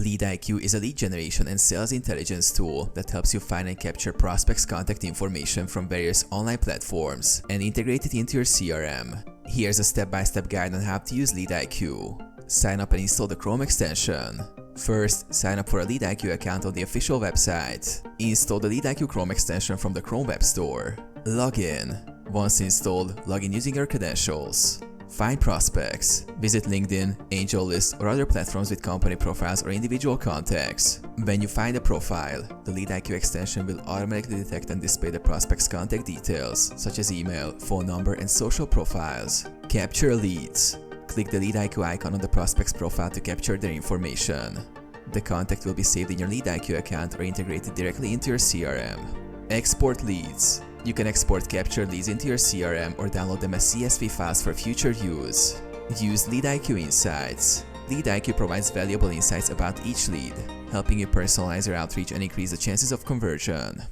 LeadIQ is a lead generation and sales intelligence tool that helps you find and capture prospects' contact information from various online platforms and integrate it into your CRM. Here's a step-by-step guide on how to use LeadIQ. Sign up and install the Chrome extension. First, sign up for a LeadIQ account on the official website. Install the LeadIQ Chrome extension from the Chrome Web Store. Log in. Once installed, log in using your credentials. Find prospects. Visit LinkedIn, AngelList, or other platforms with company profiles or individual contacts. When you find a profile, the LeadIQ extension will automatically detect and display the prospect's contact details, such as email, phone number, and social profiles. Capture leads. Click the LeadIQ icon on the prospect's profile to capture their information. The contact will be saved in your LeadIQ account or integrated directly into your CRM. Export leads. You can export captured leads into your CRM or download them as CSV files for future use. Use LeadIQ Insights. LeadIQ provides valuable insights about each lead, helping you personalize your outreach and increase the chances of conversion.